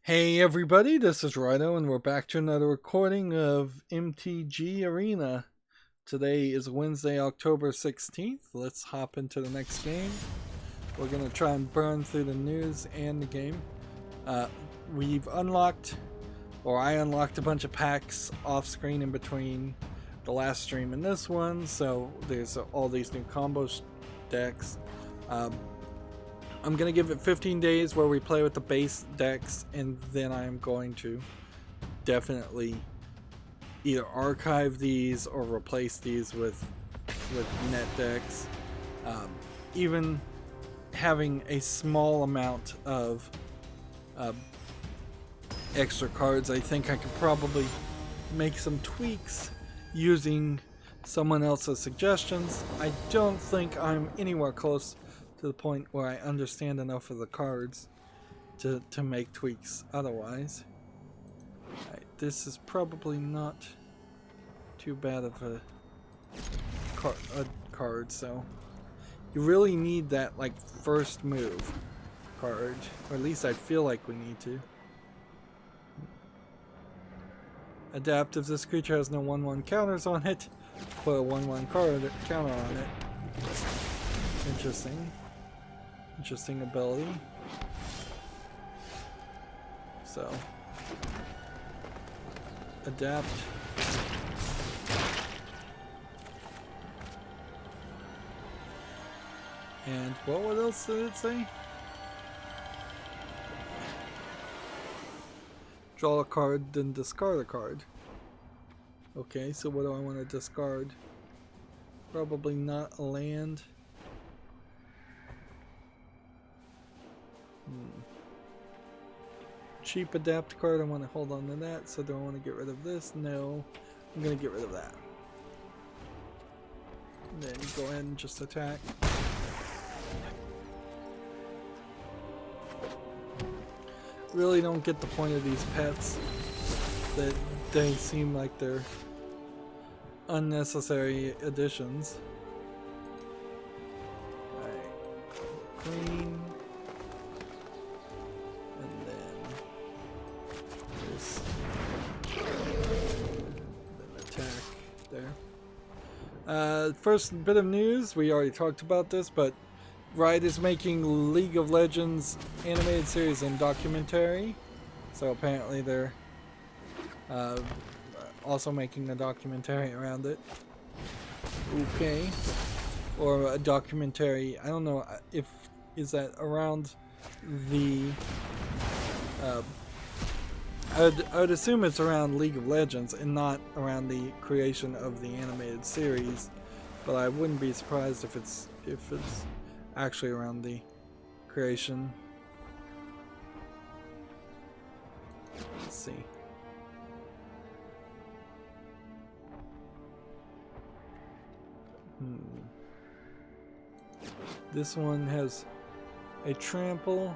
Hey everybody, this is Rydo and we're back to another recording of MTG Arena. Today is Wednesday, October 16th. Let's hop into the next game. We're going to try and burn through the news and the game. We've unlocked, or I unlocked a bunch of packs off screen in between the last stream and this one. So there's all these new combo decks. I'm going to give it 15 days where we play with the base decks, and then I'm going to definitely either archive these or replace these with net decks. Even having a small amount of extra cards, I think I could probably make some tweaks using someone else's suggestions. I don't think I'm anywhere close to the point where I understand enough of the cards to make tweaks otherwise. Right, this is probably not too bad of a card, so you really need that like first move card, or at least I feel like we need to. Adapt: if this creature has no 1/1 counters on it, put a 1/1 card counter on it. Interesting ability. So, adapt. And what else did it say? Draw a card, then discard a card. Okay, so what do I want to discard? Probably not a land. Cheap adapt card, I want to hold on to that. So do I want to get rid of this? No. I'm going to get rid of that. And then go ahead and just attack. Really don't get the point of these pets. That they seem like they're unnecessary additions. Alright. Green. First bit of news, we already talked about this, but Rydo is making League of Legends animated series and documentary. So apparently they're also making a documentary around it. Okay. Or a documentary, I don't know if, is that around the... I would assume it's around League of Legends and not around the creation of the animated series, but I wouldn't be surprised if it's actually around the creation. Let's see. This one has a trample.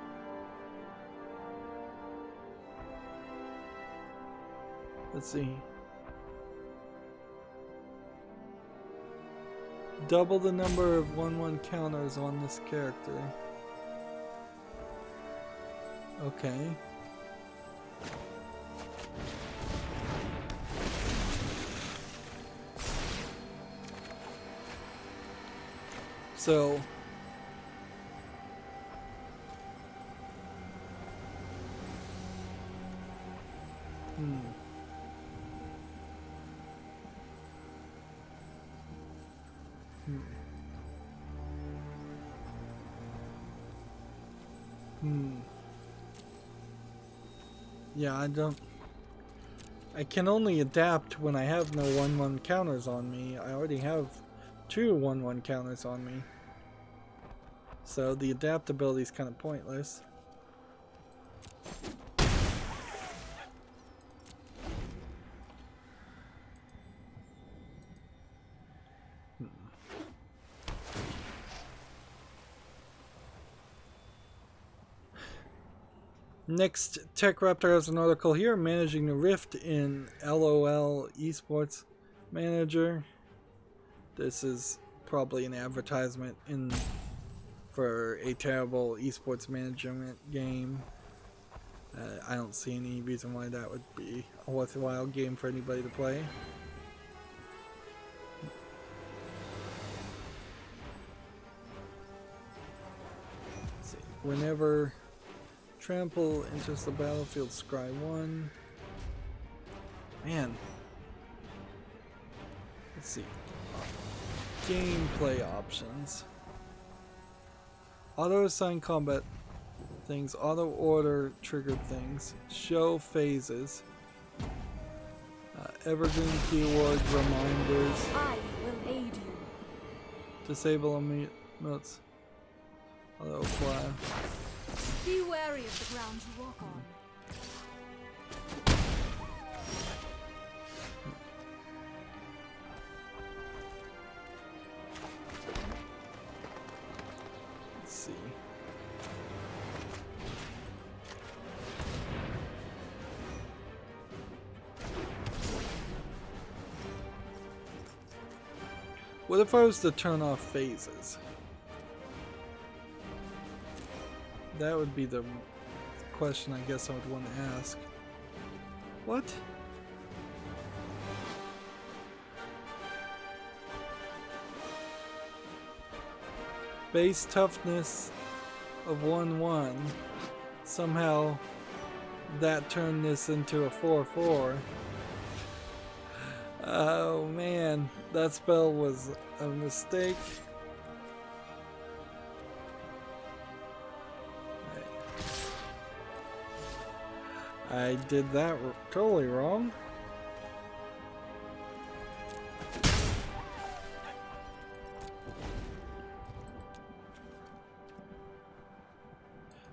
Let's see. Double the number of 1/1 counters on this character. Okay. So yeah, I can only adapt when I have no 1/1 counters on me. I already have 2 1/1 counters on me. So the adaptability is kind of pointless. Next, Tech Raptor has an article here, managing the Rift in LOL Esports Manager. This is probably an advertisement for a terrible esports management game. I don't see any reason why that would be a worthwhile game for anybody to play. Let's see. Whenever trample enters the battlefield, scry 1. Man. Let's see. Gameplay options. Auto assign combat things, auto order triggered things, show phases, evergreen keyword reminders, I will aid you. disable emotes, auto apply. Be wary of the ground you walk on. Let's see. What if I was to turn off phases? That would be the question I guess I would want to ask. What? Base toughness of 1-1. Somehow that turned this into a 4-4. Oh man, that spell was a mistake. I did that totally wrong.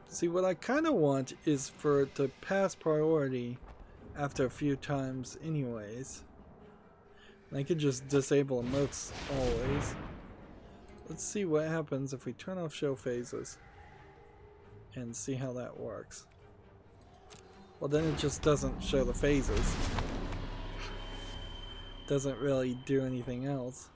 See, what I kind of want is for it to pass priority after a few times anyways. I could just disable emotes always. Let's see what happens if we turn off show phases and see how that works. Well, then it just doesn't show the phases. Doesn't really do anything else.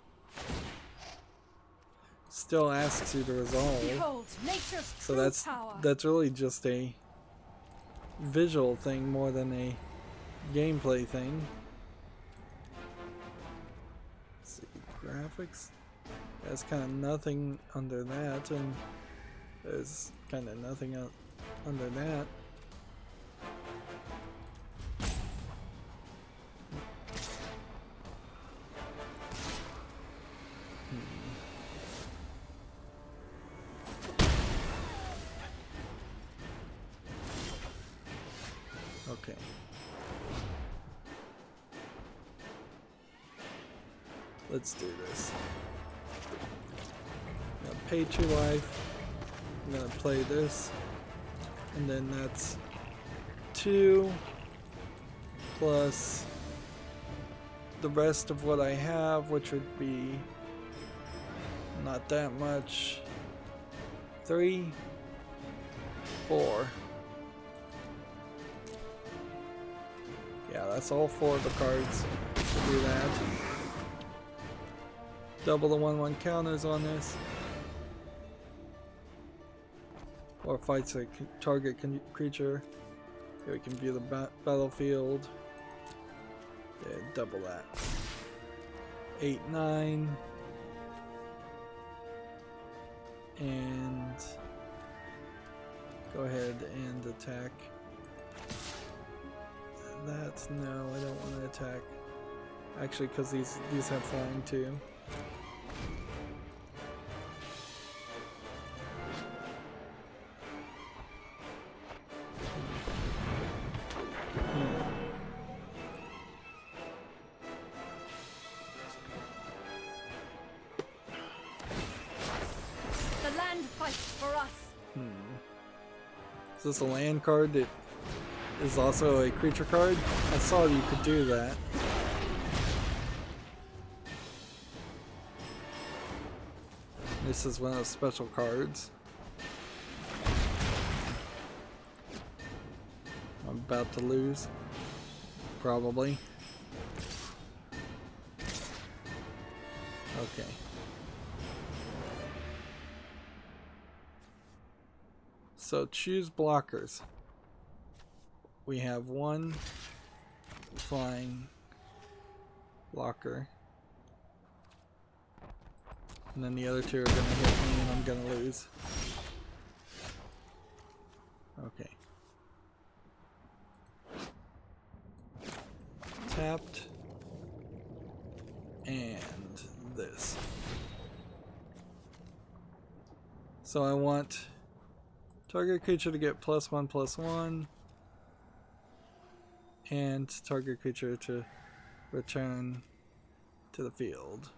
Still asks you to resolve. Behold, nature's So true power. that's really just a visual thing more than a gameplay thing. Let's see, graphics. There's kind of nothing under that, and there's kind of nothing under that. Okay. Let's do this. I'm gonna pay 2 life. I'm gonna play this. And then that's 2 plus the rest of what I have, which would be not that much. 3, 4. Yeah, that's all 4 of the cards to do that. Double the 1/1 counters on this. Or fights a target creature. Here we can view the battlefield. Yeah, double that. 8, 9. And go ahead and attack. That, no, I don't want to attack. Actually, because these have flying too. The land fights for us. Is this a land card that is also a creature card? I saw you could do that. This is one of those special cards. I'm about to lose. Probably. Okay. So choose blockers. we have one flying blocker. And then the other two are going to hit me and I'm going to lose. Okay. Tapped. And this. So I want target creature to get +1/+1. And target creature to return to the field.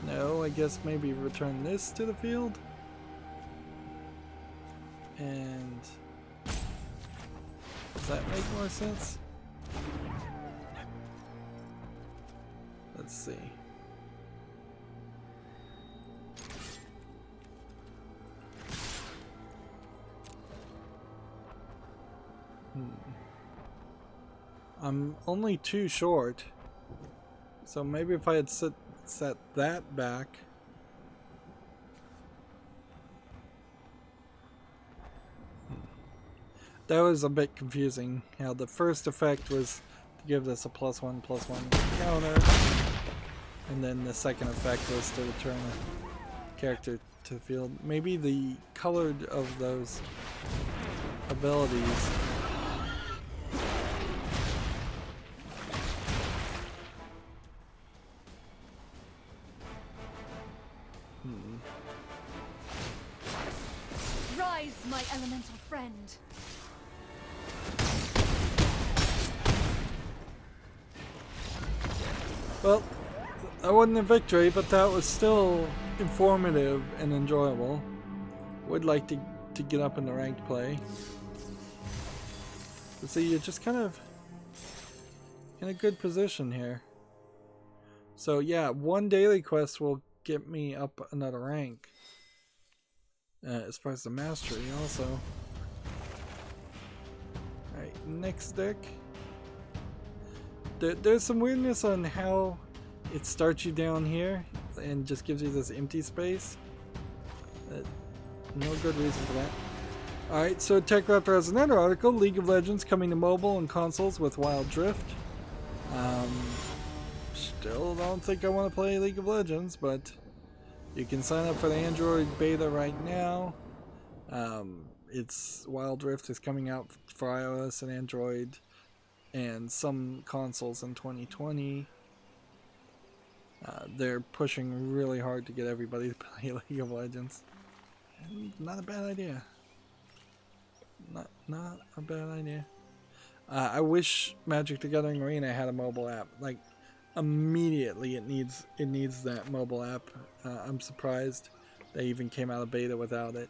No, I guess maybe return this to the field. And does that make more sense? Let's see. I'm only 2 short. So maybe if I had set that back. That was a bit confusing. How the first effect was to give this a +1/+1 counter, and then the second effect was to return a character to the field. Maybe the colored of those abilities Rise, my elemental friend. Well, that wasn't a victory, but that was still informative and enjoyable. Would like to get up in the ranked play. But see, you're just kind of in a good position here. So yeah, one daily quest will get me up another rank. As far as the mastery also. Alright, next deck. There's some weirdness on how it starts you down here and just gives you this empty space. No good reason for that. Alright, so TechRaptor has another article, League of Legends coming to mobile and consoles with Wild Drift. Still don't think I want to play League of Legends, but you can sign up for the Android beta right now. It's Wild Rift is coming out for iOS and Android and some consoles in 2020. They're pushing really hard to get everybody to play League of Legends. Not a bad idea. Not a bad idea. I wish Magic the Gathering Arena had a mobile app. Like immediately, it needs that mobile app. I'm surprised they even came out of beta without it,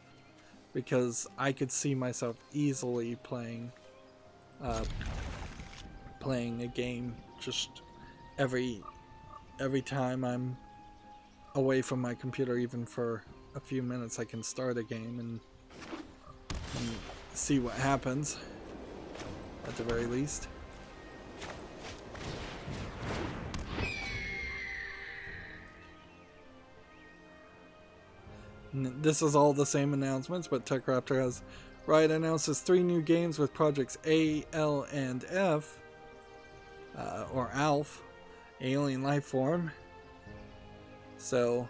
because I could see myself easily playing a game just every time I'm away from my computer, even for a few minutes. I can start a game and see what happens at the very least. This is all the same announcements, but TechRaptor has Rydo announces 3 new games with projects A, L, and F, or ALF, Alien Life Form. So,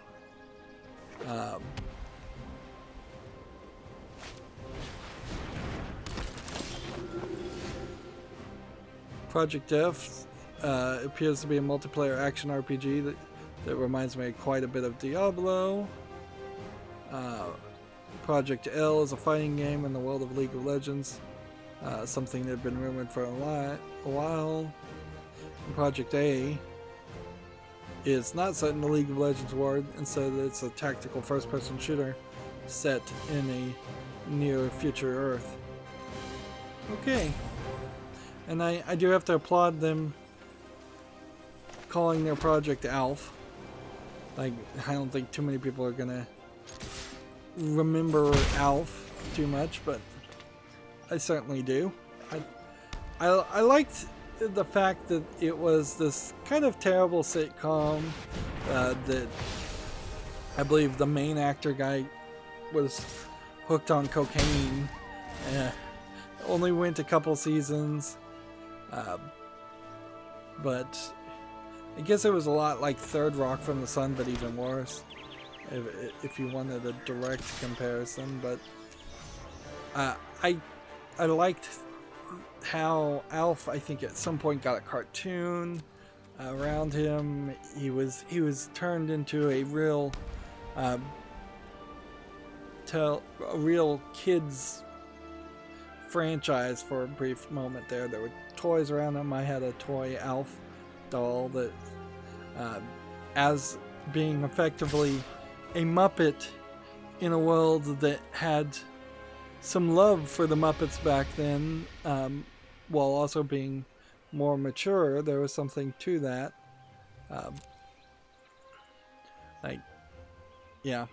Project F appears to be a multiplayer action RPG that reminds me quite a bit of Diablo. Project L is a fighting game in the world of League of Legends, something that had been rumored for a while. And Project A is not set in the League of Legends world, instead it's a tactical first-person shooter set in a near future Earth. Okay. And I do have to applaud them calling their project ALF. Like, I don't think too many people are gonna remember ALF too much, but I certainly do. I liked the fact that it was this kind of terrible sitcom that I believe the main actor guy was hooked on cocaine. Only went a couple seasons, but I guess it was a lot like Third Rock from the Sun, but even worse, if you wanted a direct comparison. But I liked how Alf, I think at some point, got a cartoon around him. He was turned into a real kids franchise for a brief moment there. There were toys around him. I had a toy Alf doll that, as being effectively a Muppet in a world that had some love for the Muppets back then, while also being more mature. There was something to that. Yeah.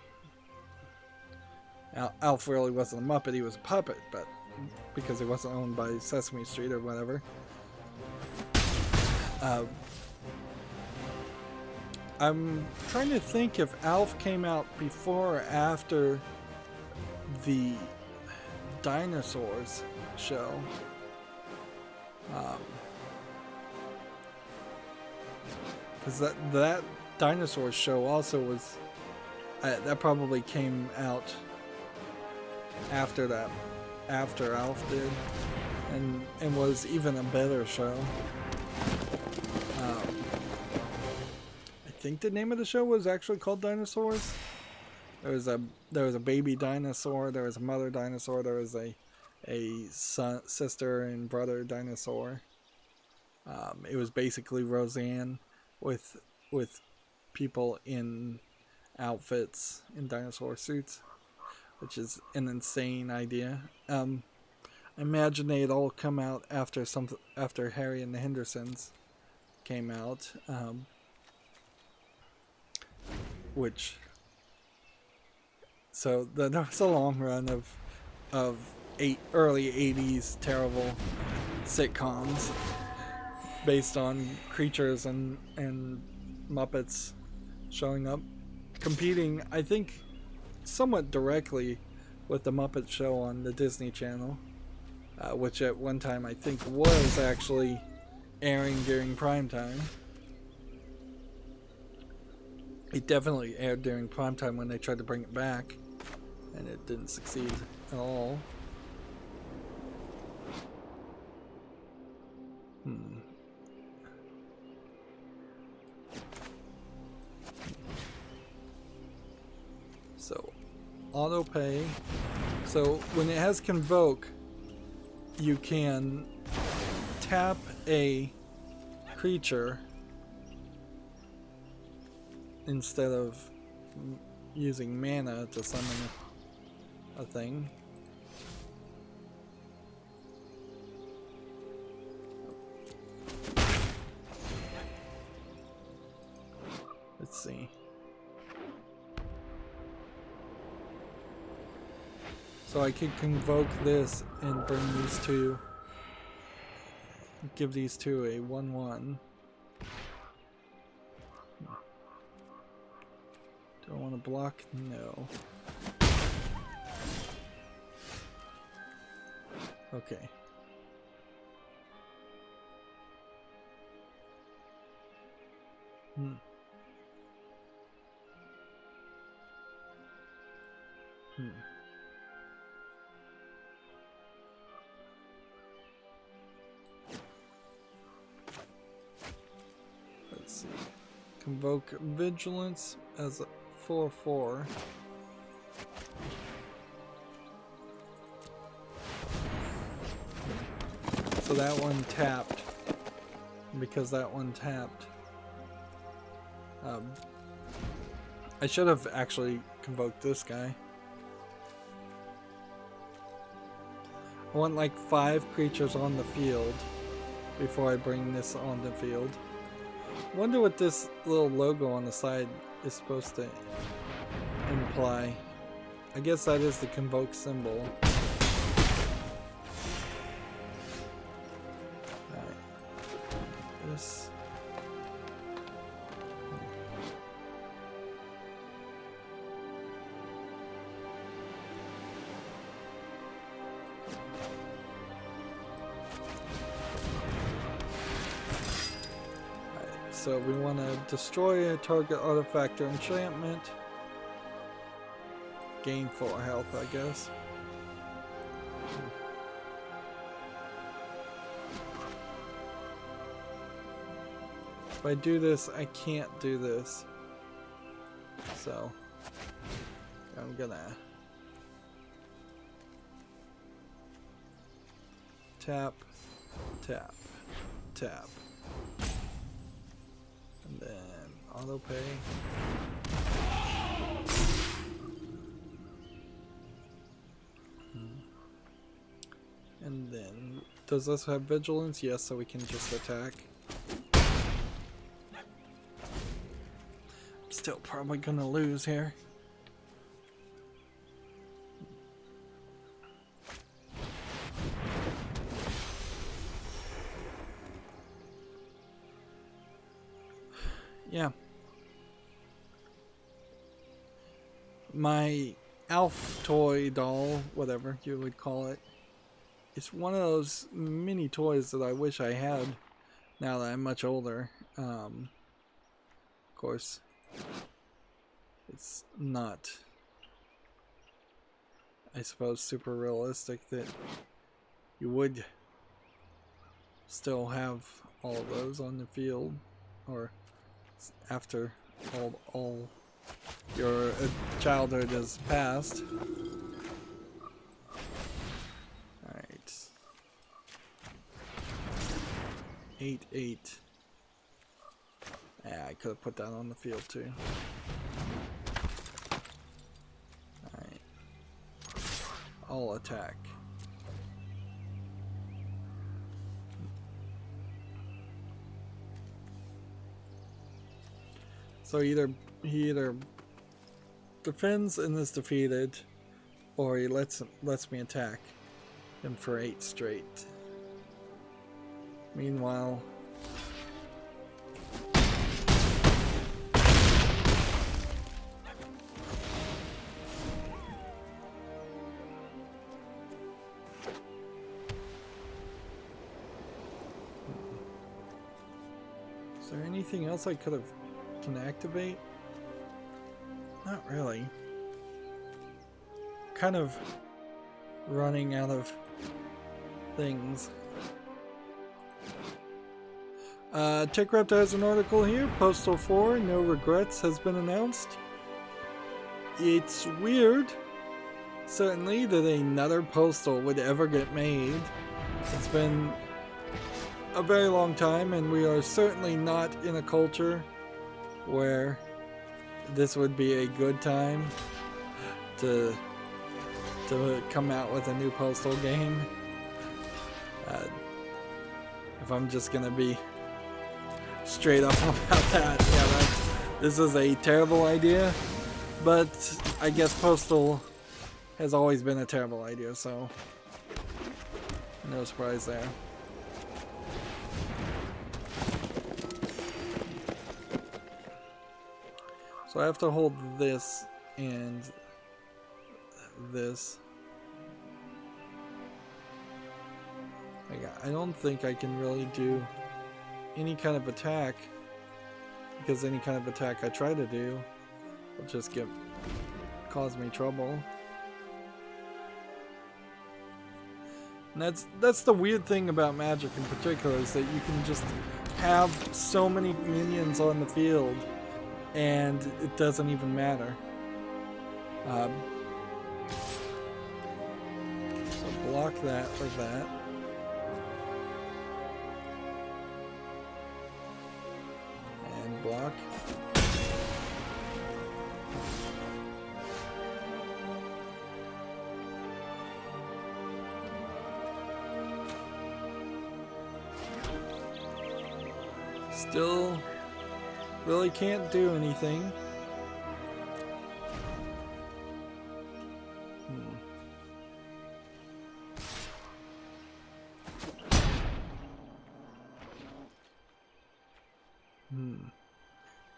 Alf really wasn't a Muppet, he was a puppet, but because he wasn't owned by Sesame Street or whatever. I'm trying to think if Alf came out before or after the Dinosaurs show. Because that Dinosaurs show also was that probably came out after that, after Alf did, and was even a better show. I think the name of the show was actually called Dinosaurs. There was a baby dinosaur, there was a mother dinosaur, there was a sister and brother dinosaur. It was basically Roseanne with people in outfits in dinosaur suits, which is an insane idea. I imagine they'd all come out after Harry and the Hendersons came out, so there was a long run of early 80s terrible sitcoms based on creatures and Muppets showing up, competing, I think, somewhat directly with the Muppet Show on the Disney Channel, which at one time I think was actually airing during prime time. It definitely aired during prime time when they tried to bring it back, and it didn't succeed at all. So, auto pay. So when it has convoke, you can tap a creature instead of using mana to summon a thing. Let's see. So I could convoke this and bring these two, give these two a 1/1. Do I want to block? No. Okay. Let's see. Convoke Vigilance as a 4/4. So that one tapped. Because that one tapped. I should have actually convoked this guy. I want like 5 creatures on the field before I bring this on the field. I wonder what this little logo on the side is supposed to imply. I guess that is the convoke symbol. Alright. This. so we want to destroy a target artifact or enchantment. Gain 4 health, I guess. If I do this, I can't do this. So, I'm gonna tap, tap, tap. And then auto pay. And then, does this have vigilance? Yes, so we can just attack. I'm still probably gonna lose here. Yeah. My Alf toy doll, whatever you would call it, it's one of those mini toys that I wish I had now that I'm much older. Of course, it's not, I suppose, super realistic that you would still have all of those on the field, or after all your childhood is past. Alright. 8-8. Yeah, I could have put that on the field too. Alright. I'll attack. So he either defends and is defeated, or he lets me attack him for 8 straight. Meanwhile, is there anything else I can activate? Not really. Kind of running out of things. TechRepto has an article here. Postal 4, No Regrets, has been announced. It's weird, certainly, that another Postal would ever get made. It's been a very long time, and we are certainly not in a culture where this would be a good time to come out with a new Postal game. If I'm just gonna be straight up about that, yeah, this is a terrible idea, but I guess Postal has always been a terrible idea, so no surprise there. So I have to hold this and this. I don't think I can really do any kind of attack, because any kind of attack I try to do will just cause me trouble. And that's the weird thing about Magic in particular, is that you can just have so many minions on the field and it doesn't even matter. So block that or that. And block. Still really can't do anything.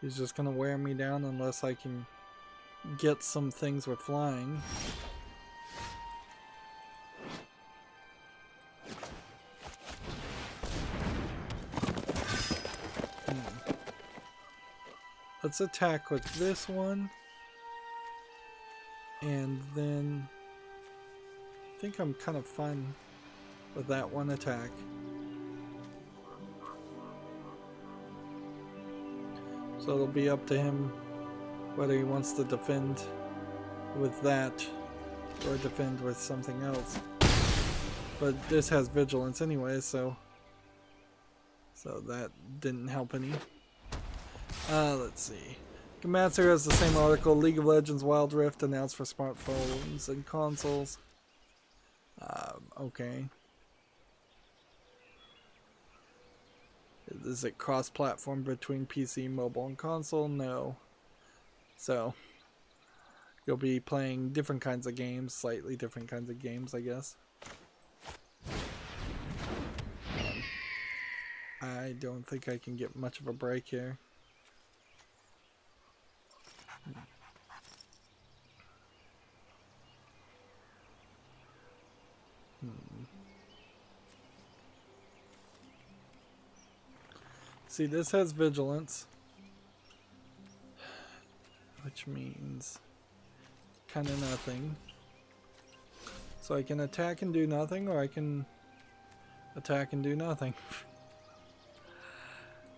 He's just gonna wear me down unless I can get some things with flying. let's attack with this one. And then I think I'm kind of fine with that one attack. So it'll be up to him whether he wants to defend with that or defend with something else. But this has vigilance anyway, so that didn't help any. Let's see. Gamatsu has the same article. League of Legends Wild Rift announced for smartphones and consoles. Okay. Is it cross-platform between PC, mobile, and console? No. So you'll be playing different kinds of games, slightly different kinds of games, I guess. I don't think I can get much of a break here. See, this has vigilance, which means kind of nothing. So I can attack and do nothing, or I can attack and do nothing.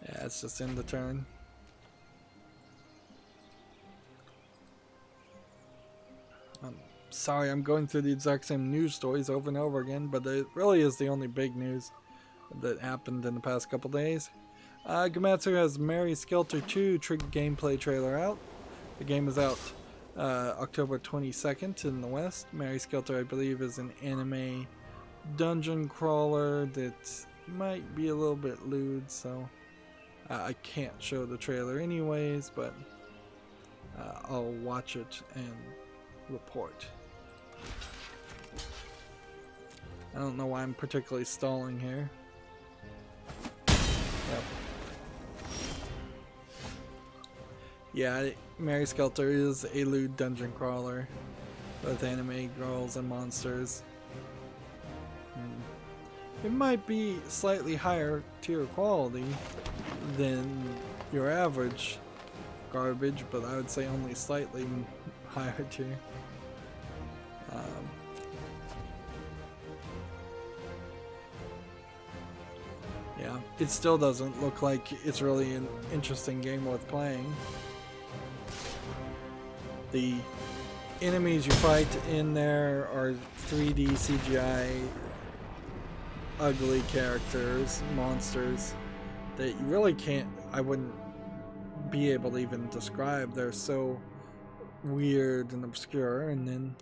Yeah, it's just in the turn. I'm sorry, I'm going through the exact same news stories over and over again, but it really is the only big news that happened in the past couple days. Gamatsu has Mary Skelter 2 gameplay trailer out. The game is out October 22nd in the West. Mary Skelter, I believe, is an anime dungeon crawler that might be a little bit lewd, so I can't show the trailer anyways, but I'll watch it and report. I don't know why I'm particularly stalling here. Yep. Yeah, Mary Skelter is a lewd dungeon crawler with anime girls and monsters. It might be slightly higher tier quality than your average garbage, but I would say only slightly higher tier. Yeah, it still doesn't look like it's really an interesting game worth playing. The enemies you fight in there are 3D CGI ugly characters, monsters that you really can't, I wouldn't be able to even describe. They're so weird and obscure, and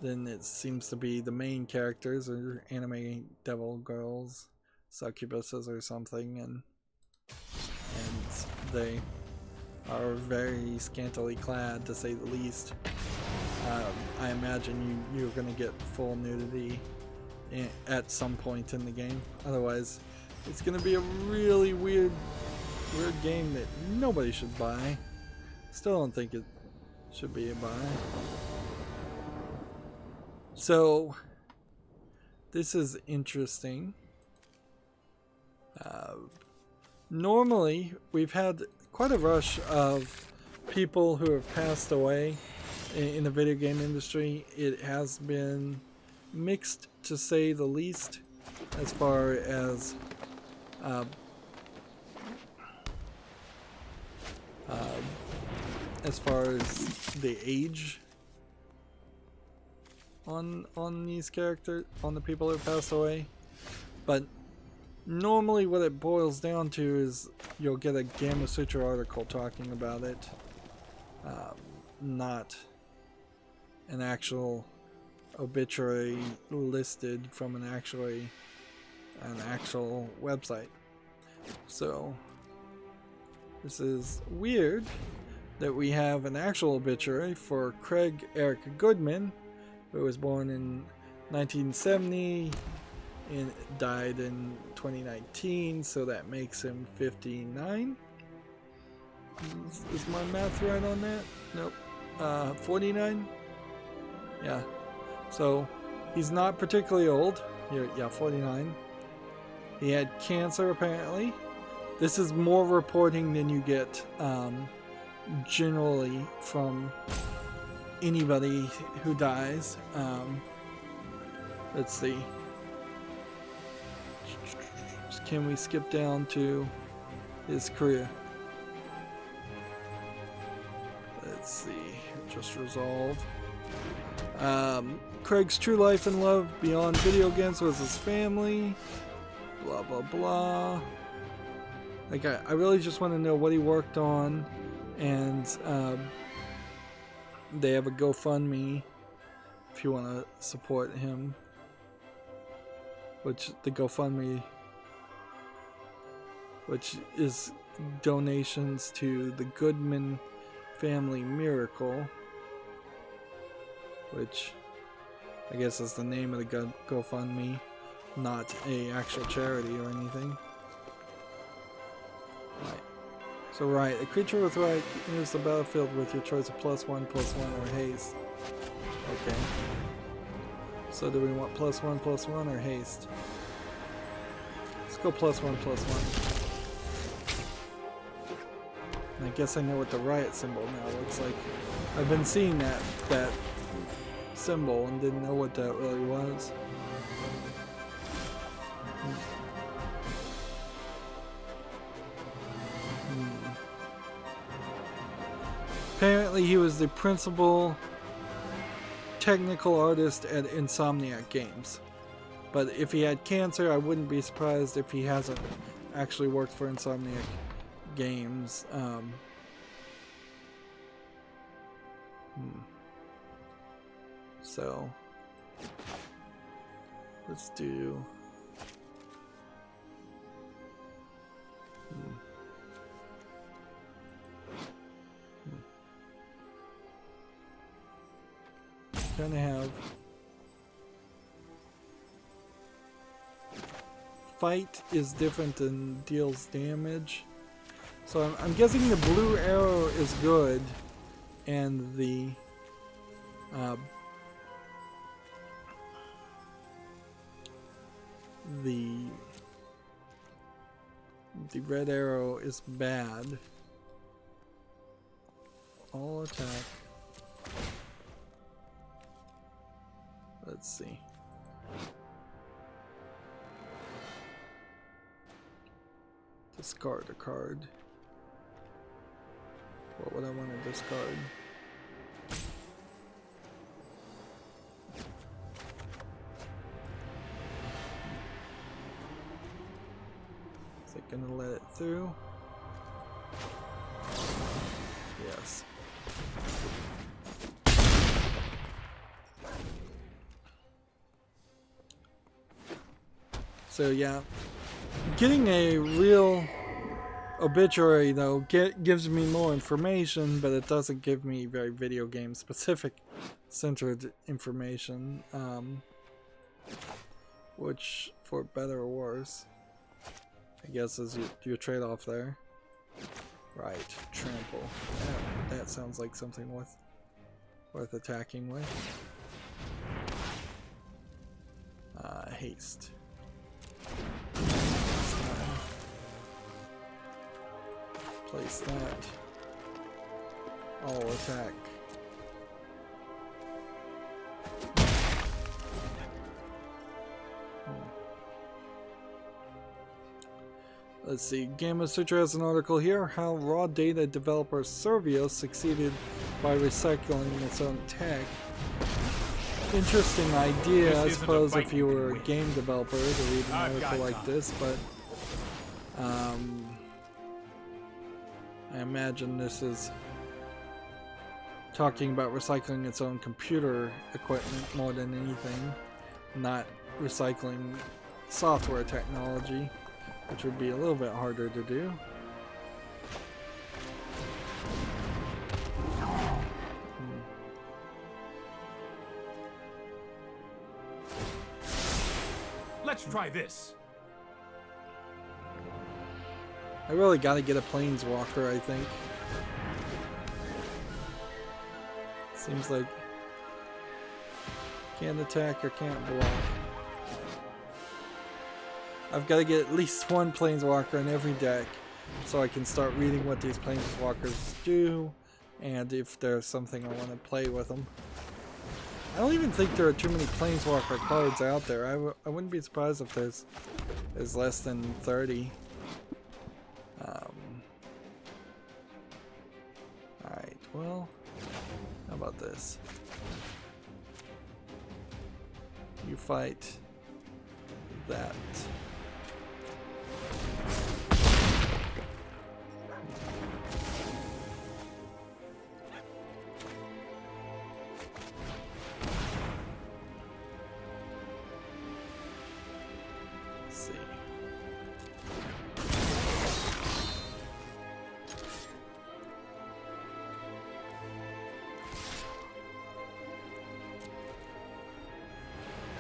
then it seems to be the main characters are anime devil girls, succubuses or something, and they are very scantily clad, to say the least. I imagine you're going to get full nudity at some point in the game. Otherwise, it's going to be a really weird game that nobody should buy. Still don't think it should be a buy. So this is interesting. Normally, we've had quite a rush of people who have passed away in the video game industry. It has been mixed, to say the least, as far as the age on these characters, on the people who passed away. But normally what it boils down to is you'll get a Gamma Sutra article talking about it, not an actual obituary listed from an actual website. So this is weird that we have an actual obituary for Craig Eric Goodman, who was born in 1970 and died in 2019, so that makes him 59. Is my math right on that? Nope. 49? Yeah. So he's not particularly old. Yeah, 49. He had cancer apparently, This is more reporting than you get generally from anybody who dies. Let's see. Can we skip down to his career? Let's see. Just resolve. Craig's true life and love beyond video games was his family. Blah blah blah. Like I really just want to know what he worked on, and they have a GoFundMe if you want to support him. Which the GoFundMe, which is donations to the Goodman Family Miracle, which I guess is the name of the GoFundMe, not a actual charity or anything. Right. So right, a creature with right enters the battlefield with your choice of +1/+1 or haste. Okay. So do we want +1/+1 or haste? Let's go +1/+1. And I guess I know what the riot symbol now looks like. I've been seeing that symbol and didn't know what that really was. Apparently he was the principal technical artist at Insomniac Games. But if he had cancer, I wouldn't be surprised if he hasn't actually worked for Insomniac Games. So let's do kind of have fight is different than deals damage. So I'm guessing the blue arrow is good, and the red arrow is bad. All attack. Let's see. Discard a card. What would I want to discard? Is it gonna let it through? Yes. So yeah, getting a real obituary though gives me more information, but it doesn't give me very video game specific centered information, which for better or worse I guess is your trade-off there. Right, trample. That sounds like something worth attacking with. Haste. Place that. All attack. Let's see. Gamma Sutra has an article here. How raw data developer Servio succeeded by recycling its own tech. Interesting idea, I suppose, if you were a game developer to read an article like this, but I imagine this is talking about recycling its own computer equipment more than anything, not recycling software technology, which would be a little bit harder to do. Let's try this. I really gotta get a planeswalker, I think. Seems like can't attack or can't block. I've got to get at least one planeswalker in every deck so I can start reading what these planeswalkers do, and if there's something I want to play with them. I don't even think there are too many planeswalker cards out there. I wouldn't be surprised if there's less than 30. Alright, well, how about this? You fight that. Let's see.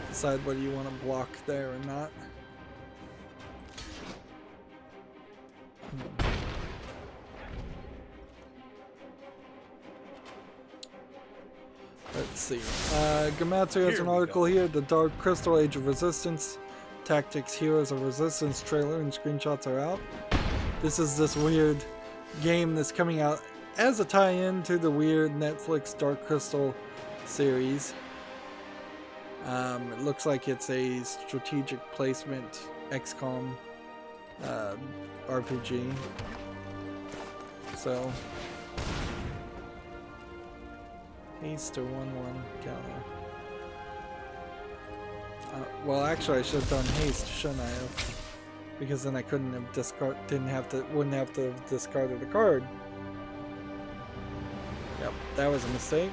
Decide whether you want to block there or not. Let's see. Gamatsu has an article here. The Dark Crystal Age of Resistance Tactics Heroes of Resistance trailer and screenshots are out. This is this weird game that's coming out as a tie-in to the weird Netflix Dark Crystal series. It looks like it's a strategic placement XCOM RPG. So, haste to 1/1 counter. Well, actually, I should have done haste, shouldn't I have? Because then I couldn't have wouldn't have to have discarded a card. Yep, that was a mistake.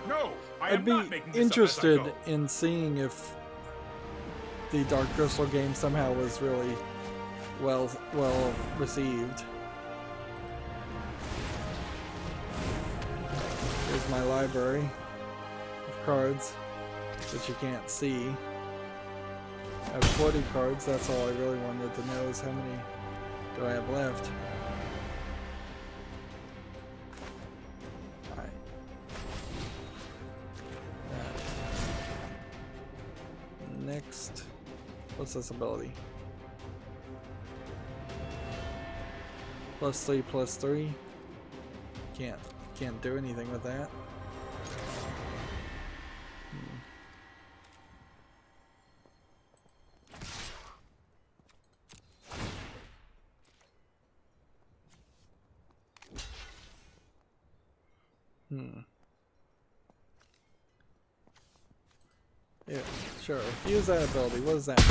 No, I'd be interested in seeing if the Dark Crystal game somehow was really well received. Here's my library of cards that you can't see. I have 40 cards. That's all I really wanted to know is how many do I have left. Next, what's this ability? +3, +3. Can't do anything with that. Yeah, sure. Use that ability. What does that mean?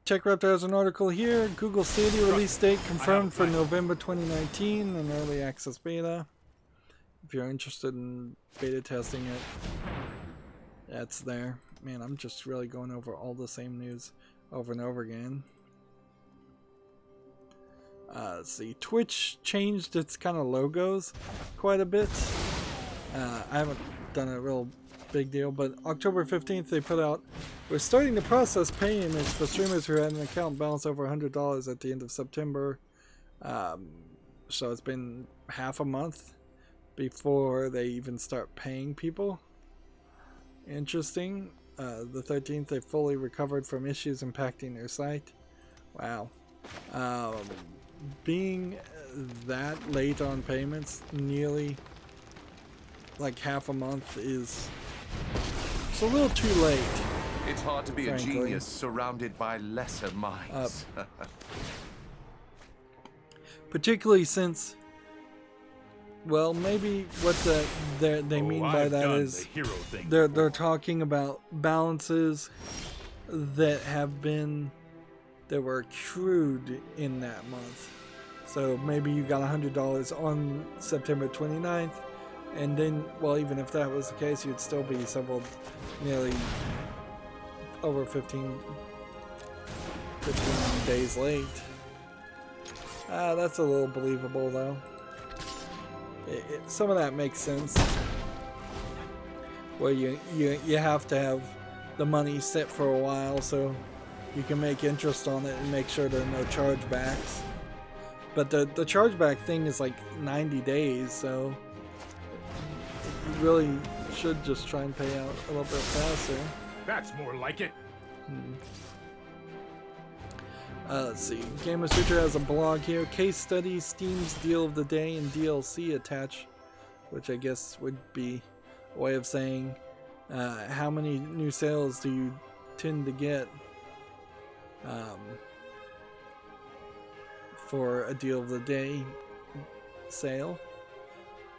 TechRaptor has an article here. Google Stadia release date confirmed for November 2019 in early access beta. If you're interested in beta testing it, that's there. Man, I'm just really going over all the same news over and over again. Let's see. Twitch changed its kind of logos quite a bit. I haven't done a real big deal, but October 15th they put out, we're starting to process payments for streamers who had an account balance over $100 at the end of September. So it's been half a month before they even start paying people. Interesting. The 13th they fully recovered from issues impacting their site. Wow. Being that late on payments, nearly like half a month, it's a little too late. It's hard to be frankly. A genius surrounded by lesser minds. Particularly since, well, maybe what they mean by that is they're talking about balances that were accrued in that month. So maybe you got $100 on September 29th, and then, well, even if that was the case, you'd still be nearly over 15 days late. That's a little believable, though. Some of that makes sense. Where you have to have the money sit for a while so you can make interest on it and make sure there are no chargebacks. But the chargeback thing is like 90 days, so you really should just try and pay out a little bit faster. That's more like it. Let's see. Gamer Sutra has a blog here. Case study, Steam's deal of the day, and DLC attached, which I guess would be a way of saying how many new sales do you tend to get for a deal of the day sale.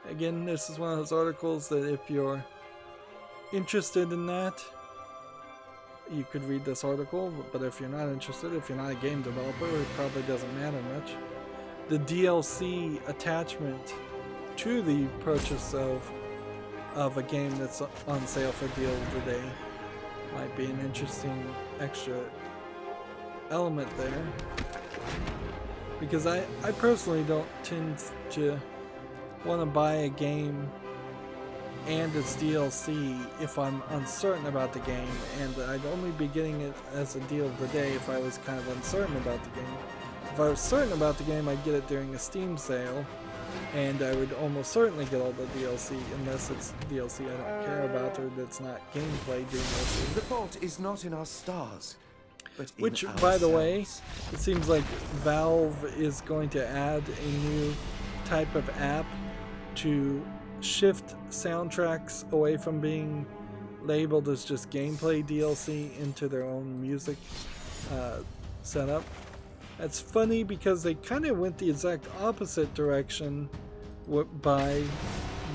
Again, this is one of those articles that if you're interested in that, you could read this article, but if you're not interested, if you're not a game developer, it probably doesn't matter much. The DLC attachment to the purchase of a game that's on sale for deal of the day might be an interesting extra element there. Because I personally don't tend to want to buy a game and its DLC if I'm uncertain about the game, and I'd only be getting it as a deal of the day if I was kind of uncertain about the game. If I was certain about the game, I'd get it during a Steam sale, and I would almost certainly get all the DLC, unless it's DLC I don't care about or that's not gameplay DLC. The fault is not in our stars, but in Which, ourselves. by the way, it seems like Valve is going to add a new type of app to shift soundtracks away from being labeled as just gameplay DLC into their own music setup. That's funny because they kind of went the exact opposite direction by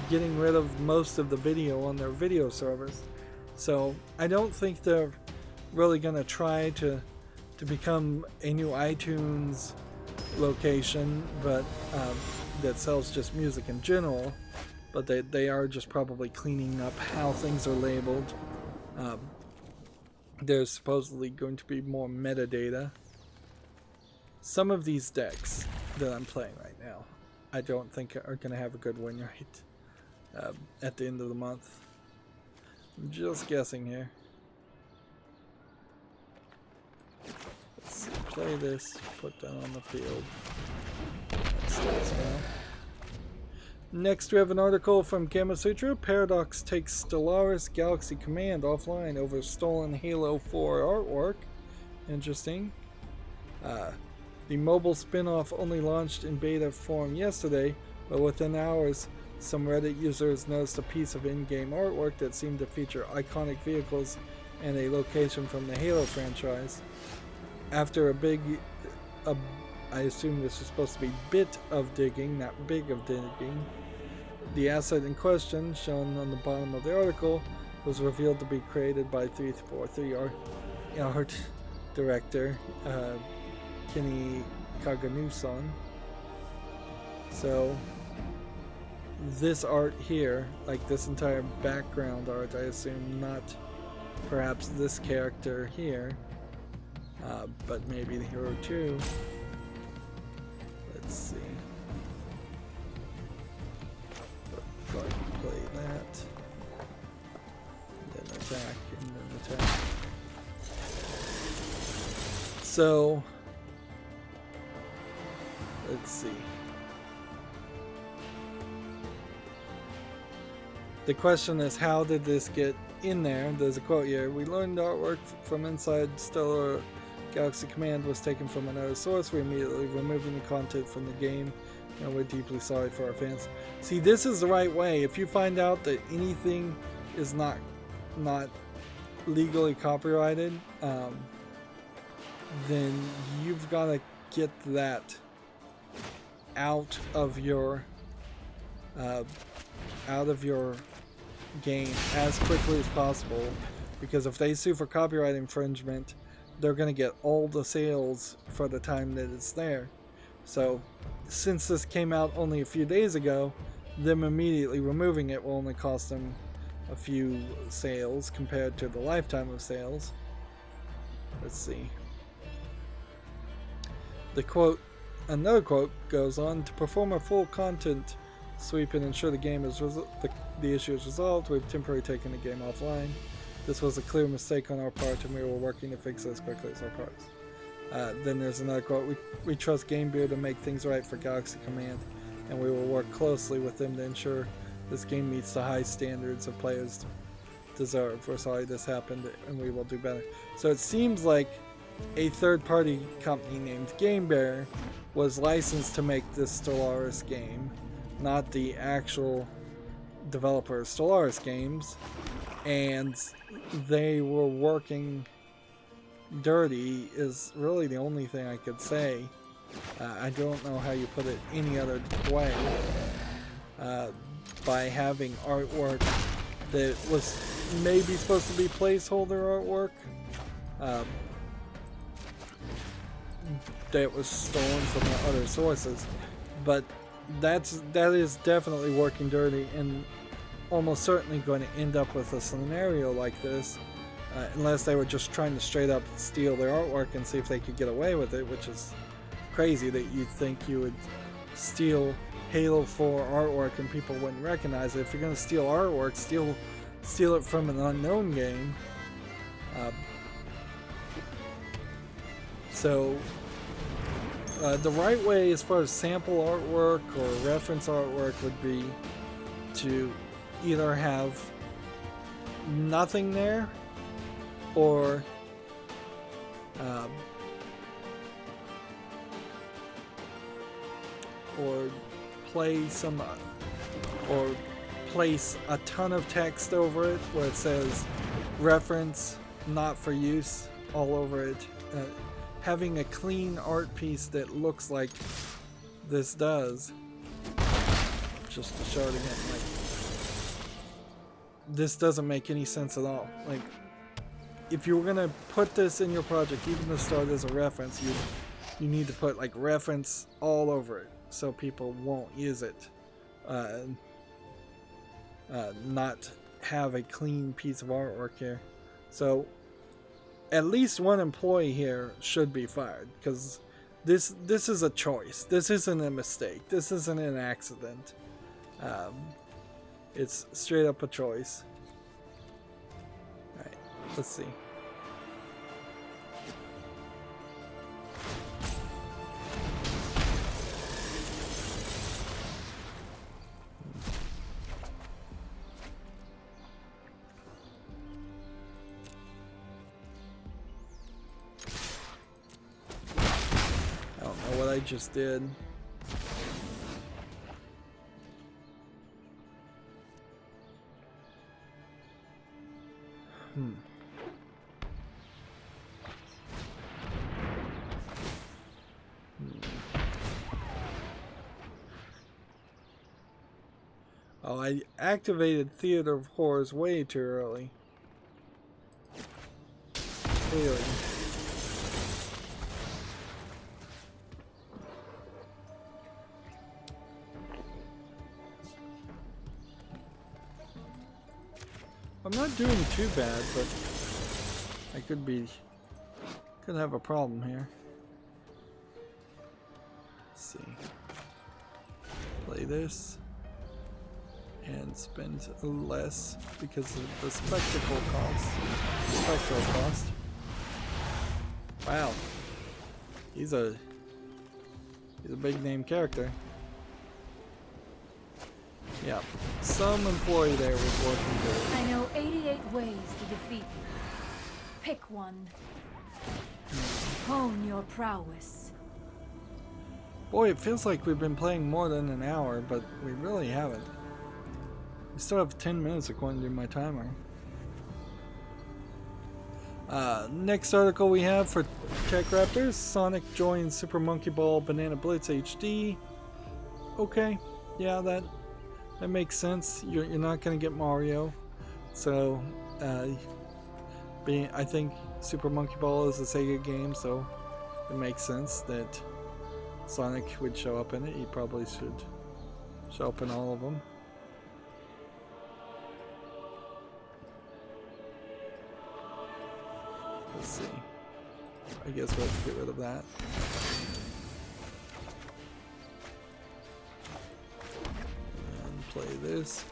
getting rid of most of the video on their video servers. So I don't think they're really going to try to become a new iTunes location, but that sells just music in general. But they are just probably cleaning up how things are labeled. There's supposedly going to be more metadata. Some of these decks that I'm playing right now, I don't think are going to have a good win rate at the end of the month. I'm just guessing here. Let's see, play this, put that on the field. That's well. Next, we have an article from Gamasutra. Paradox takes Stellaris Galaxy Command offline over stolen Halo 4 artwork. Interesting. The mobile spin-off only launched in beta form yesterday, but within hours, some Reddit users noticed a piece of in-game artwork that seemed to feature iconic vehicles and a location from the Halo franchise. After I assume this is supposed to be bit of digging, not big of digging, the asset in question, shown on the bottom of the article, was revealed to be created by 343 art director Kenny Kaganuson. So this art here, like this entire background art, I assume not perhaps this character here, but maybe the hero too. Let's see. Go ahead and play that. And then attack, and then attack. So, let's see. The question is, how did this get in there? There's a quote here. We learned artwork from inside Stellar Galaxy Command was taken from another source. We immediately removing the content from the game, and we're deeply sorry for our fans. See, this is the right way. If you find out that anything is not legally copyrighted, then you've got to get that out of your game as quickly as possible, because if they sue for copyright infringement, they're going to get all the sales for the time that it's there. So since this came out only a few days ago, them immediately removing it will only cost them a few sales compared to the lifetime of sales. Let's see. The quote, another quote goes on, to perform a full content sweep and ensure the game is the issue is resolved, we've temporarily taken the game offline. This was a clear mistake on our part, and we were working to fix it as quickly as our parts. Then there's another quote, we trust GameBeer to make things right for Galaxy Command, and we will work closely with them to ensure this game meets the high standards of players deserve. We're sorry this happened, and we will do better. So it seems like a third-party company named Game Bear was licensed to make this Stellaris game, not the actual developer of Stellaris games, and they were working dirty is really the only thing I could say. I don't know how you put it any other way. By having artwork that was maybe supposed to be placeholder artwork that was stolen from other sources, but that is definitely working dirty and almost certainly going to end up with a scenario like this, unless they were just trying to straight up steal their artwork and see if they could get away with it, which is crazy that you'd think you would steal Halo 4 artwork and people wouldn't recognize it. If you're going to steal artwork, steal it from an unknown game. So the right way as far as sample artwork or reference artwork would be to either have nothing there or place a ton of text over it where it says reference not for use all over it. Having a clean art piece that looks like this does, just to show it again, like this doesn't make any sense at all. Like if you were gonna put this in your project, even to start as a reference, you need to put like reference all over it so people won't use it. Not have a clean piece of artwork here. So at least one employee here should be fired, because this is a choice. This isn't a mistake. This isn't an accident. It's straight up a choice. Alright, let's see. I just did. Oh, I activated Theater of Horrors way too early. Clearly. I'm not doing too bad, but I could have a problem here. Let's see. Play this and spend less because of the spectral cost. Wow. He's a big name character. Yeah, some employee there was working good. I know 88 ways to defeat you. Pick one. Hone your prowess. Boy, it feels like we've been playing more than an hour, but we really haven't. We still have 10 minutes according to my timer. Next article we have for Tech Raptors: Sonic joins Super Monkey Ball Banana Blitz HD. Okay, yeah, that makes sense. You're not going to get Mario, so I think Super Monkey Ball is a Sega game, so it makes sense that Sonic would show up in it. He probably should show up in all of them. Let's see. I guess we'll have to get rid of that. Play this.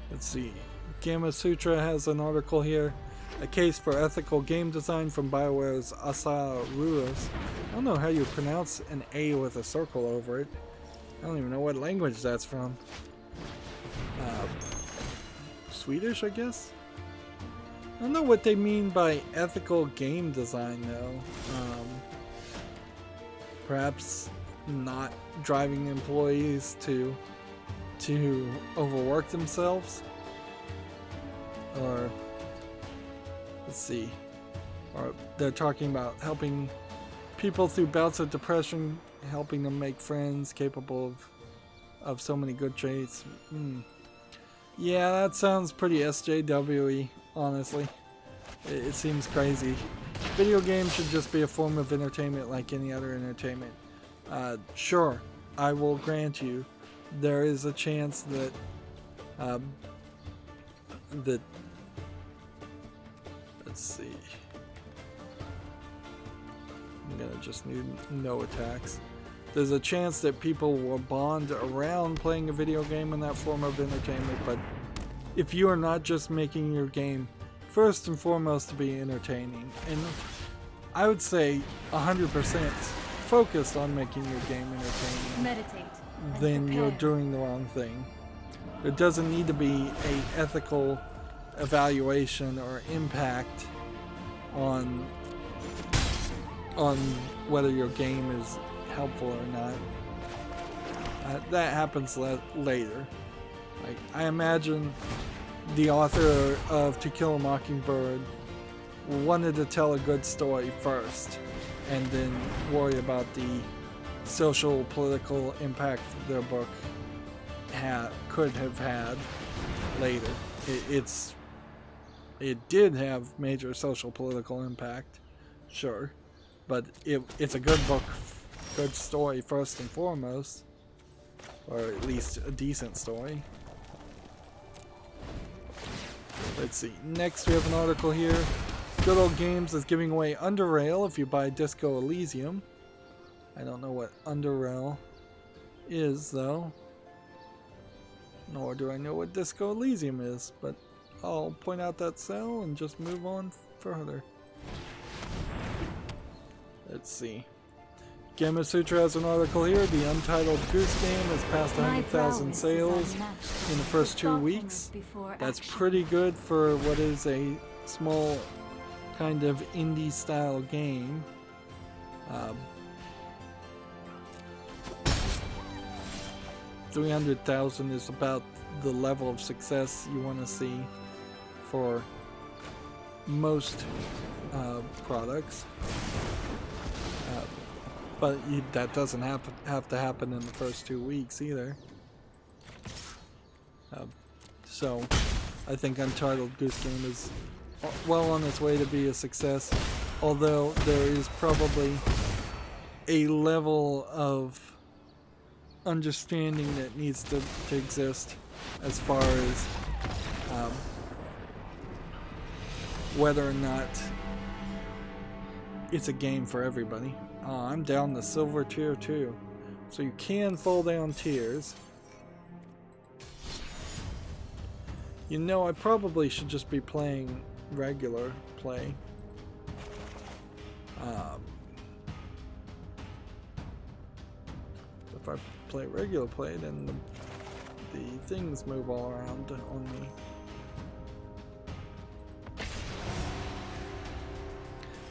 Let's see. Gamma Sutra has an article here. A case for ethical game design from BioWare's Asa Ruas. I don't know how you pronounce an A with a circle over it. I don't even know what language that's from. Swedish, I guess? I don't know what they mean by ethical game design, though. Perhaps not driving employees to overwork themselves? Or, let's see. Or they're talking about helping people through bouts of depression, helping them make friends capable of so many good traits. Yeah, that sounds pretty SJW-y, honestly. It seems crazy. Video games should just be a form of entertainment like any other entertainment. Sure, I will grant you, there is a chance that let's see. I'm gonna just need no attacks. There's a chance that people will bond around playing a video game in that form of entertainment, but if you are not just making your game first and foremost to be entertaining, and I would say 100% focused on making your game entertaining, Meditate. then you're doing the wrong thing. There doesn't need to be an ethical evaluation or impact on whether your game is helpful or not. That happens later. Like, I imagine the author of To Kill a Mockingbird wanted to tell a good story first and then worry about the social political impact their book could have had later. It did have major social political impact, sure, but it's a good book, good story first and foremost, or at least a decent story. Let's see. Next, we have an article here. Good Old Games is giving away Underrail if you buy Disco Elysium. I don't know what Underrail is, though. Nor do I know what Disco Elysium is, but I'll point out that sale and just move on further. Let's see. Gamma Sutra has an article here. The Untitled Goose Game has passed 100,000 sales in the first 2 weeks. That's pretty good for what is a small kind of indie style game. 300,000 is about the level of success you want to see for most products. But that doesn't have to happen in the first 2 weeks either. So I think Untitled Goose Game is well on its way to be a success, although there is probably a level of understanding that needs to exist as far as whether or not it's a game for everybody. I'm down the silver tier 2, so you can fall down tiers. You know, I probably should just be playing regular play. If I play regular play, then the things move all around on me.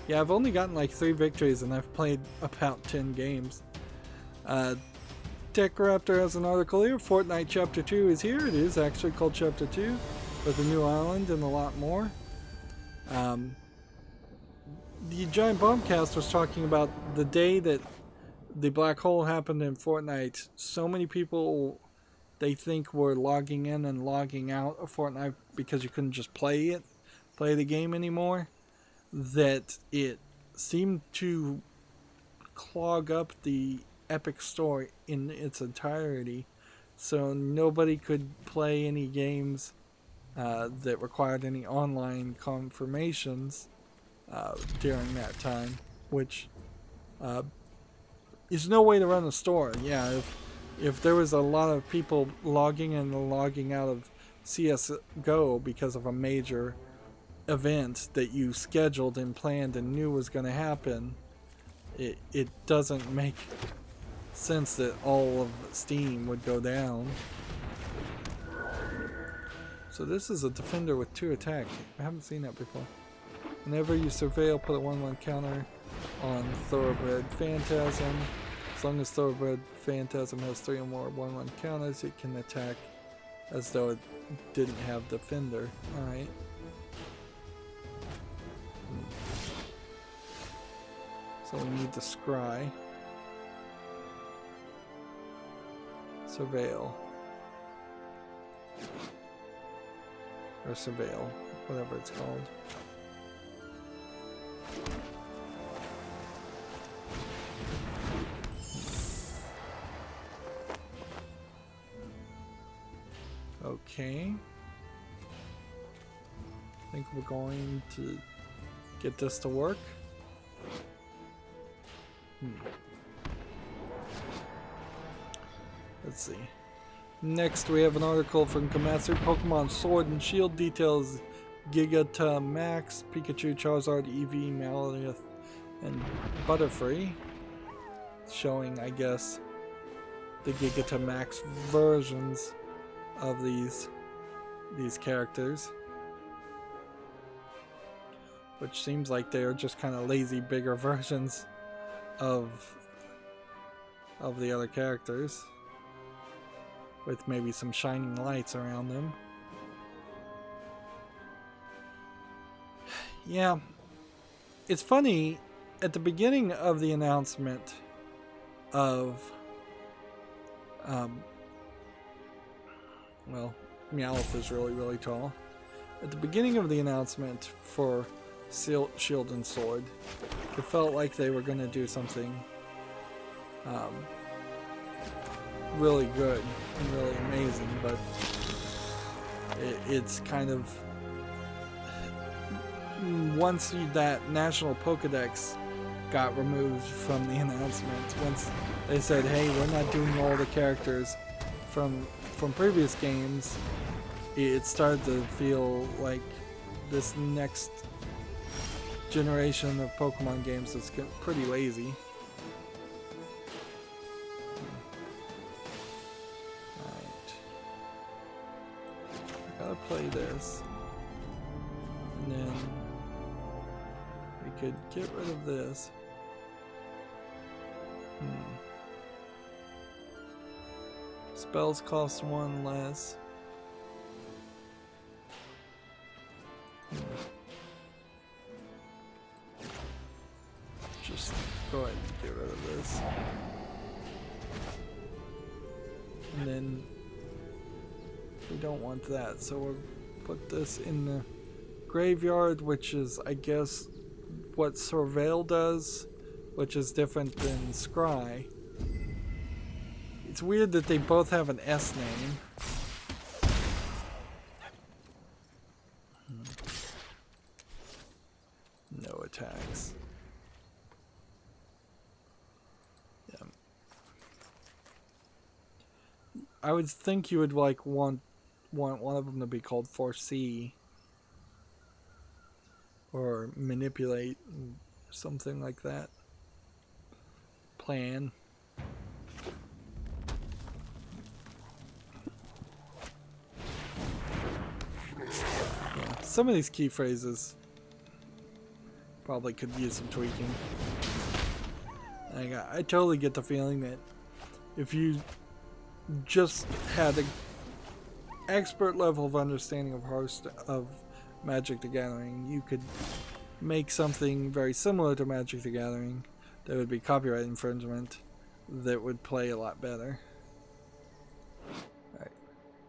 Yeah, I've only gotten like 3 victories and I've played about 10 games. Tech Raptor has an article here. Fortnite Chapter 2 is here. It is actually called Chapter 2 with a new island and a lot more. The Giant Bombcast was talking about the day that the black hole happened in Fortnite. So many people, they think, were logging in and logging out of Fortnite because you couldn't just play the game anymore, that it seemed to clog up the Epic Store in its entirety, so nobody could play any games that required any online confirmations during that time, which is no way to run a store. Yeah, if there was a lot of people logging in and logging out of CSGO because of a major event that you scheduled and planned and knew was going to happen, it doesn't make sense that all of Steam would go down. So this is a defender with 2 attack. I haven't seen that before. Whenever you surveil, put a 1/1 counter on Thoroughbred Phantasm. As long as Thoroughbred Phantasm has 3 or more 1/1 counters, it can attack as though it didn't have defender. Alright. So we need to scry. Surveil. Or surveil, whatever it's called. Okay. I think we're going to get this to work. Let's see. Next, we have an article from Komatsu. Pokemon Sword and Shield details Gigata Max, Pikachu, Charizard, Eevee, Malith, and Butterfree. Showing, I guess, the Gigata Max versions of these characters. Which seems like they are just kind of lazy, bigger versions of the other characters. With maybe some shining lights around them. Yeah. It's funny, at the beginning of the announcement of well, Meowth is really, really tall. At the beginning of the announcement for Shield and Sword, it felt like they were going to do something really good and really amazing, but it's kind of, once that National Pokedex got removed from the announcement, once they said, hey, we're not doing all the characters from previous games, it started to feel like this next generation of Pokemon games is pretty lazy. Play this, and then we could get rid of this. Spells cost 1 less. Just go ahead and get rid of this, and then we don't want that, so we'll put this in the graveyard, which is, I guess, what Surveil does, which is different than Scry. It's weird that they both have an S name. No attacks. Yeah. I would think you would like want one of them to be called Foresee or Manipulate, something like that. Plan. Yeah, some of these key phrases probably could use some tweaking. I totally get the feeling that if you just had an expert level of understanding of Magic the Gathering, you could make something very similar to Magic the Gathering that would be copyright infringement that would play a lot better. Alright.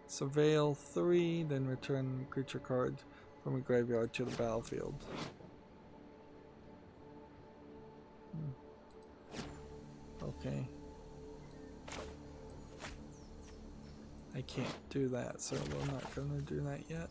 Surveil 3, then return creature card from a graveyard to the battlefield. Okay. I can't do that, so we're not going to do that yet.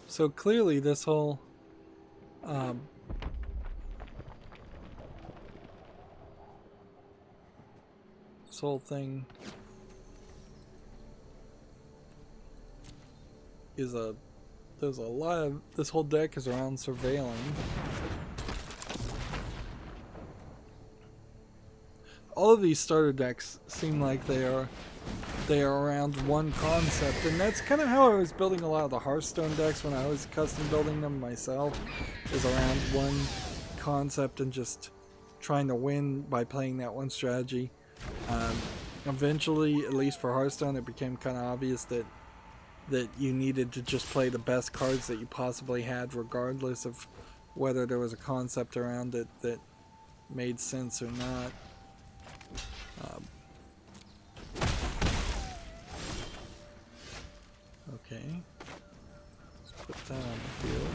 So clearly this whole thing is there's a lot of, this whole deck is around surveilling. All of these starter decks seem like they are around one concept, and that's kind of how I was building a lot of the Hearthstone decks when I was custom building them myself, is around one concept and just trying to win by playing that one strategy. Eventually, at least for Hearthstone, it became kind of obvious that you needed to just play the best cards that you possibly had, regardless of whether there was a concept around it that made sense or not. Okay, let's put that on the field,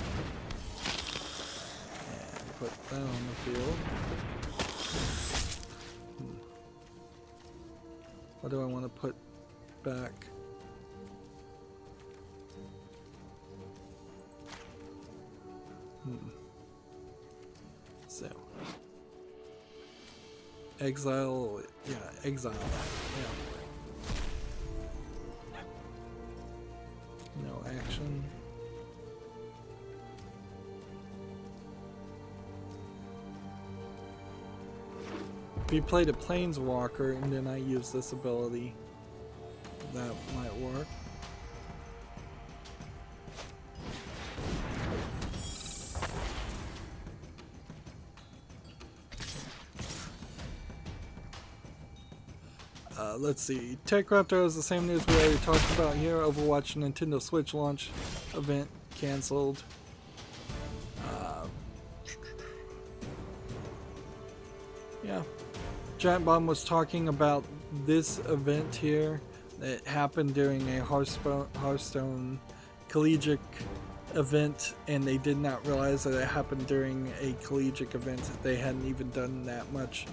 and put that on the field. What do I want to put back? So, exile, yeah, exile, yeah. No action. If you played a Planeswalker and then I use this ability, that might work. Let's see. TechRaptor has the same news we already talked about here. Overwatch Nintendo Switch launch event canceled. Yeah. Giant Bomb was talking about this event here that happened during a Hearthstone collegiate event, and they did not realize that it happened during a collegiate event. They hadn't even done that much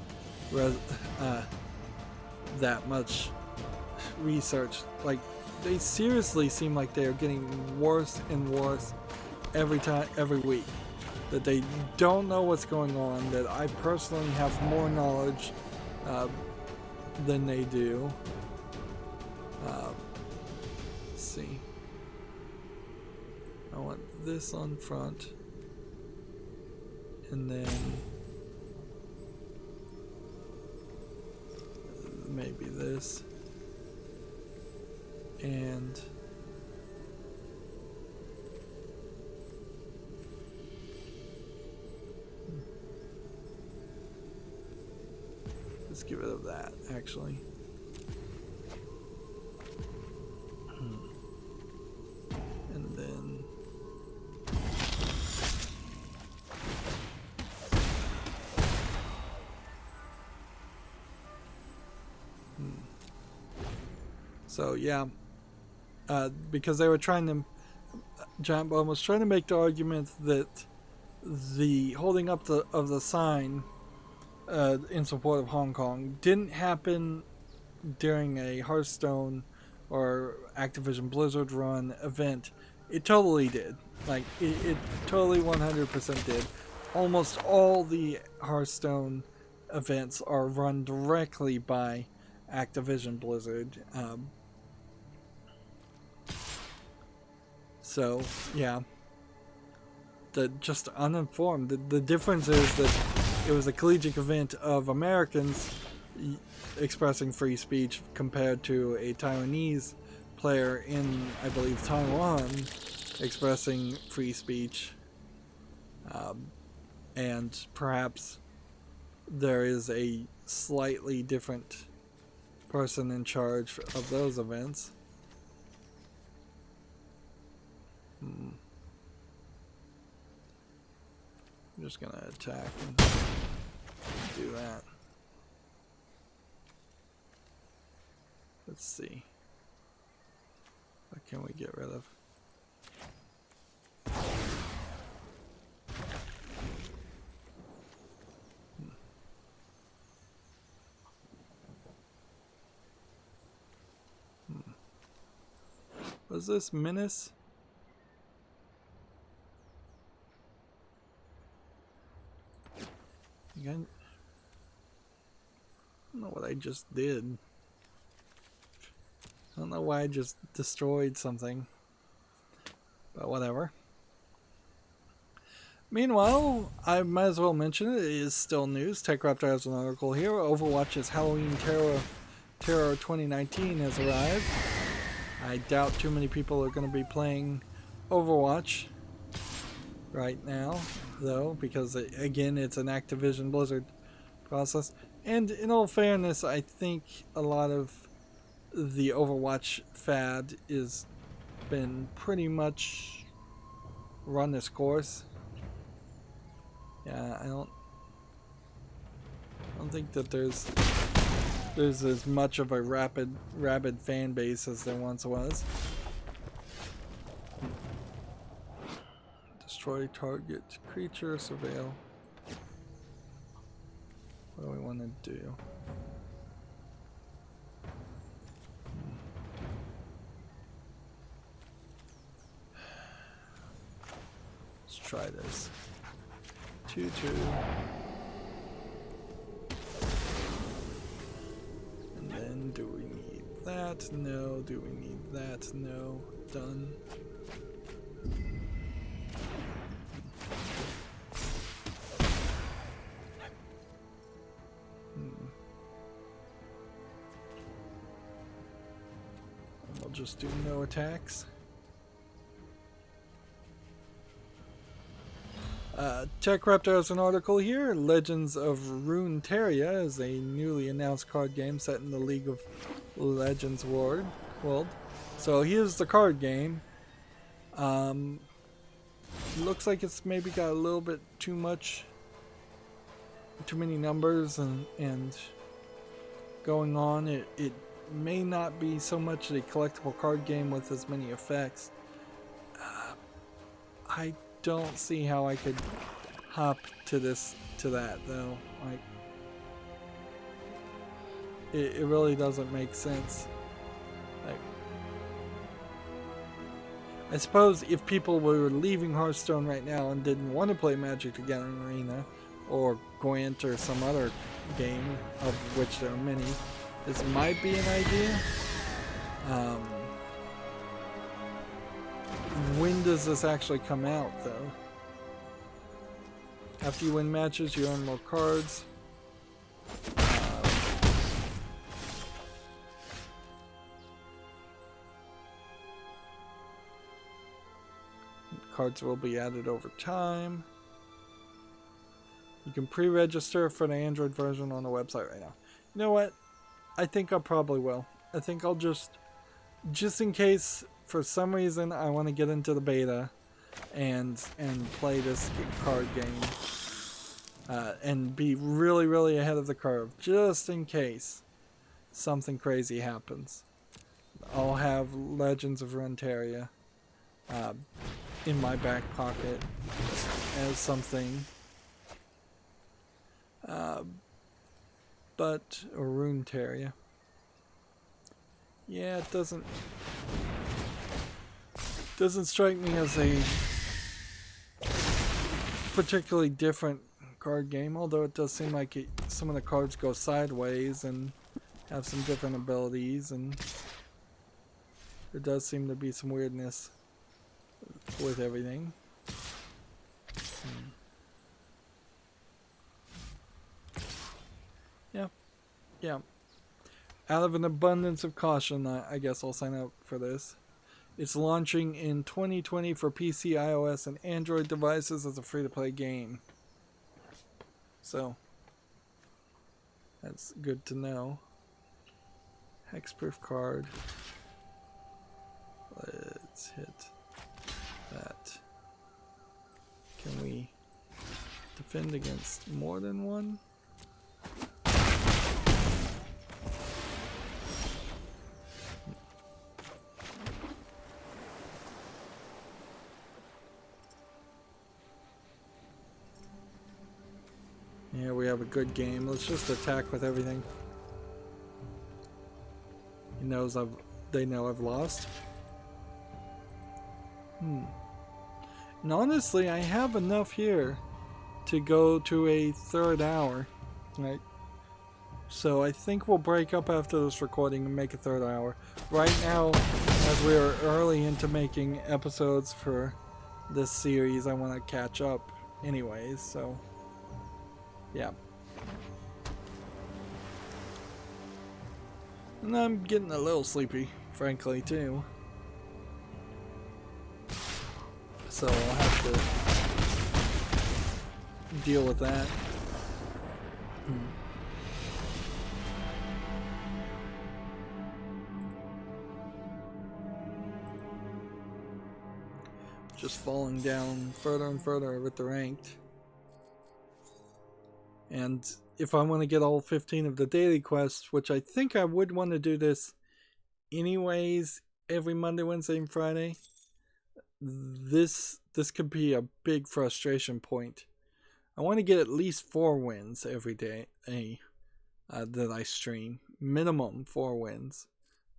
research. Like, they seriously seem like they are getting worse and worse every week. That they don't know what's going on, that I personally have more knowledge than they do. Let's see. I want this on front, and then maybe this, and let's get rid of that, actually. And then so yeah, because they were trying to, Giant Bomb was trying to make the argument that the holding up of the sign in support of Hong Kong didn't happen during a Hearthstone or Activision Blizzard run event. It totally did. Like, it totally 100% did. Almost all the Hearthstone events are run directly by Activision Blizzard. So, yeah. Just uninformed. The difference is that it was a collegiate event of Americans expressing free speech compared to a Taiwanese player in, I believe, Taiwan expressing free speech. And perhaps there is a slightly different person in charge of those events. I'm just gonna attack and do that. Let's see. What can we get rid of? Was this Menace? Again, I don't know what I just did. I don't know why I just destroyed something. But whatever. Meanwhile, I might as well mention it is still news. TechRaptor has an article here. Overwatch's Halloween Terror 2019 has arrived. I doubt too many people are going to be playing Overwatch right now, though, because again, it's an Activision Blizzard process. And in all fairness, I think a lot of the Overwatch fad is been pretty much run its course. Yeah, I don't think that there's as much of a rabid fan base as there once was. Destroy target creature, surveil. What do we want to do? Let's try this. 2-2. And then do we need that? No. Do we need that? No. Done. And we'll just do no attacks. TechRaptor has an article here. Legends of Runeterra is a newly announced card game set in the League of Legends world. So here's the card game. Looks like it's maybe got a little bit too many numbers and going on. It may not be so much a collectible card game with as many effects. I don't see how I could hop to that though. Like, it really doesn't make sense. Like, I suppose if people were leaving Hearthstone right now and didn't want to play Magic the Gathering Arena or Gwent or some other game, of which there are many, this might be an idea. When does this actually come out, though? After you win matches, you earn more cards. Cards will be added over time. You can pre-register for the Android version on the website right now. You know what? I think I probably will. I think I'll just in case for some reason I want to get into the beta and play this card game and be really ahead of the curve, just in case something crazy happens. I'll have Legends of Runeterra in my back pocket as something. But Runeterra. Yeah, it doesn't strike me as a particularly different card game, although it does seem like some of the cards go sideways and have some different abilities, and there does seem to be some weirdness with everything. Yeah. Out of an abundance of caution, I guess I'll sign up for this. It's launching in 2020 for PC, iOS, and Android devices as a free-to-play game. So, that's good to know. Hexproof card. Let's hit that. Can we defend against more than one? Yeah, we have a good game. Let's just attack with everything. They know I've lost. And honestly, I have enough here to go to a third hour, right? So I think we'll break up after this recording and make a third hour. Right now, as we are early into making episodes for this series, I want to catch up anyways, so yeah. And I'm getting a little sleepy, frankly, too. So I'll have to deal with that. Just falling down further and further with the ranked. And if I want to get all 15 of the daily quests, which I think I would want to do this anyways every Monday, Wednesday, and Friday, this could be a big frustration point. I want to get at least 4 wins every day that I stream. Minimum 4 wins.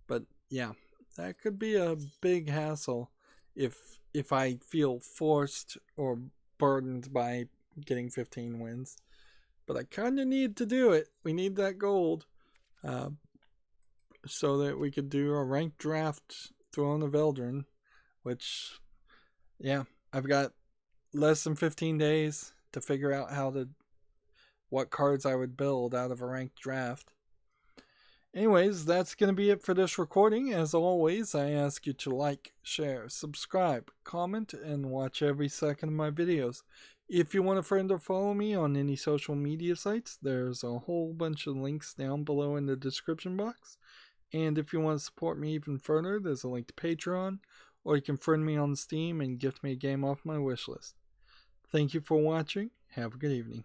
But yeah, that could be a big hassle if I feel forced or burdened by getting 15 wins. But I kind of need to do it. We need that gold. So that we could do a ranked draft Throne of Eldraine. Which, yeah, I've got less than 15 days to figure out what cards I would build out of a ranked draft. Anyways, that's going to be it for this recording. As always, I ask you to like, share, subscribe, comment, and watch every second of my videos. If you want a friend or follow me on any social media sites, there's a whole bunch of links down below in the description box. And if you want to support me even further, there's a link to Patreon, or you can friend me on Steam and gift me a game off my wishlist. Thank you for watching. Have a good evening.